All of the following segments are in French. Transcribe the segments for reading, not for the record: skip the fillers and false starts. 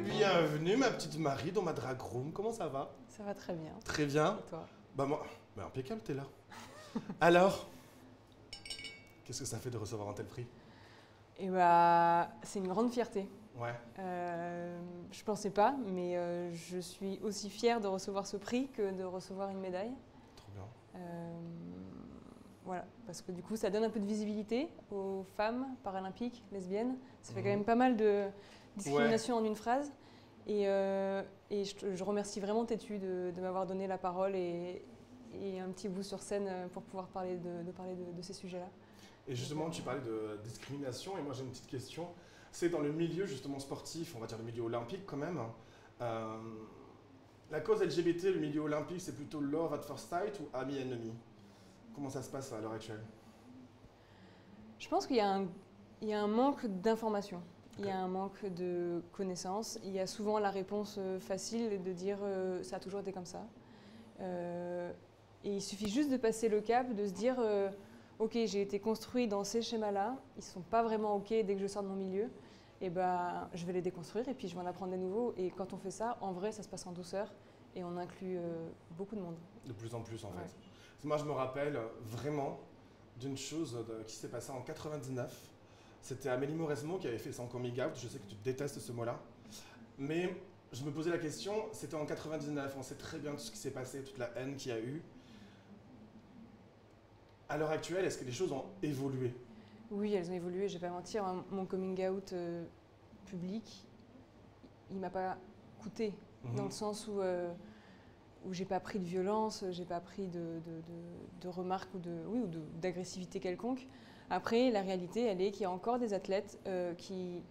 Bienvenue ma petite Marie dans ma drag room, comment ça va? Ça va très bien. Très bien. Et toi? Bah moi, bah impeccable, t'es là. Alors, qu'est-ce que ça fait de recevoir un tel prix? Et bah, c'est une grande fierté. Ouais. Je pensais pas, mais je suis aussi fière de recevoir ce prix que de recevoir une médaille. Trop bien. Voilà, parce que du coup, ça donne un peu de visibilité aux femmes paralympiques, lesbiennes. Ça fait quand même pas mal de discrimination en une phrase. Et je remercie vraiment Tétu de m'avoir donné la parole et un petit bout sur scène pour pouvoir parler de ces sujets-là. Et justement, tu parlais de discrimination, et moi j'ai une petite question. C'est dans le milieu justement sportif, on va dire le milieu olympique quand même. La cause LGBT, le milieu olympique, c'est plutôt love at first sight ou ami-ennemi? Comment ça se passe à l'heure actuelle? Je pense qu'il y a un manque d'information. Il y a un manque de connaissances. Il y a souvent la réponse facile de dire ça a toujours été comme ça. Et il suffit juste de passer le cap, de se dire ok, j'ai été construit dans ces schémas-là, ils ne sont pas vraiment ok dès que je sors de mon milieu, et ben, je vais les déconstruire et puis je vais en apprendre des nouveaux. Et quand on fait ça, en vrai, ça se passe en douceur et on inclut beaucoup de monde. De plus en plus en fait. Moi je me rappelle vraiment d'une chose qui s'est passée en 99. C'était Amélie Mauresmo qui avait fait son coming out. Je sais que tu détestes ce mot-là. Mais je me posais la question, c'était en 99, on sait très bien tout ce qui s'est passé, toute la haine qu'il y a eu. À l'heure actuelle, est-ce que les choses ont évolué? Oui, elles ont évolué, je ne vais pas mentir. Mon coming out public, il ne m'a pas coûté, dans le sens où j'ai pas pris de violence, j'ai pas pris de remarques ou d'agressivité quelconque. Après, la réalité, elle est qu'il y a encore des athlètes qui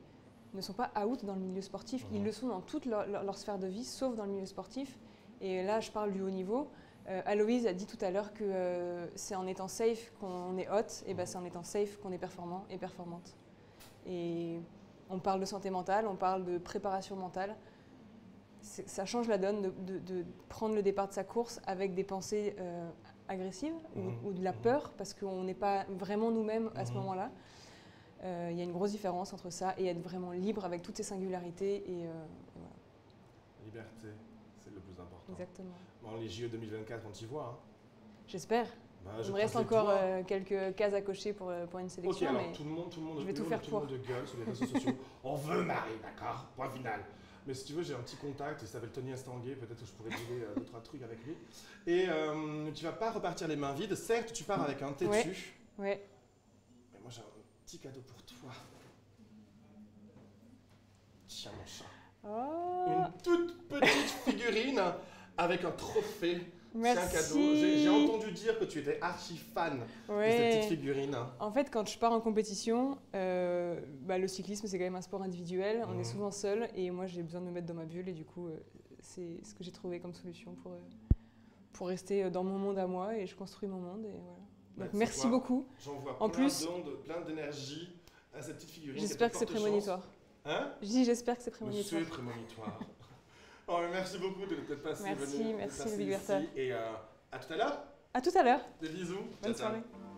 ne sont pas out dans le milieu sportif. Ils le sont dans toute leur sphère de vie, sauf dans le milieu sportif. Et là, je parle du haut niveau. Aloïse a dit tout à l'heure que c'est en étant safe qu'on est hot, et ben c'est en étant safe qu'on est performant et performante. Et on parle de santé mentale, on parle de préparation mentale. Ça change la donne de prendre le départ de sa course avec des pensées agressives ou de la peur, parce qu'on n'est pas vraiment nous-mêmes à ce moment-là. Il y a une grosse différence entre ça et être vraiment libre avec toutes ses singularités. Et voilà. Liberté, c'est le plus important. Exactement. Bon, les JO 2024, on t'y voit. Hein. J'espère. Il me reste encore quelques cases à cocher pour une sélection. Ok, alors mais tout le monde, je vais tout faire pour. Tout le monde de gueule sur les réseaux sociaux. On veut Marie, d'accord? Point final. Mais si tu veux, j'ai un petit contact, il s'appelle Tony Estanguet, peut-être que je pourrais dealer 2-3 trucs avec lui. Et tu vas pas repartir les mains vides, certes tu pars avec un Tétu. Ouais. Mais moi j'ai un petit cadeau pour toi. Tiens mon chat. Oh. Une toute petite figurine avec un trophée. Merci. C'est un cadeau. J'ai entendu dire que tu étais archi fan de cette petite figurine. En fait, quand je pars en compétition, le cyclisme, c'est quand même un sport individuel. On est souvent seul et moi, j'ai besoin de me mettre dans ma bulle. Et du coup, c'est ce que j'ai trouvé comme solution pour rester dans mon monde à moi. Et je construis mon monde. Et voilà. Donc, merci beaucoup. J'envoie plein d'énergie à cette petite figurine. J'espère que c'est prémonitoire. Hein? Je dis j'espère que c'est prémonitoire. C'est prémonitoire. Oh, merci beaucoup d'être passé. Merci le Big Bertha. Et à tout à l'heure. À tout à l'heure. Des bisous. Bonne ciao, soirée. ciao.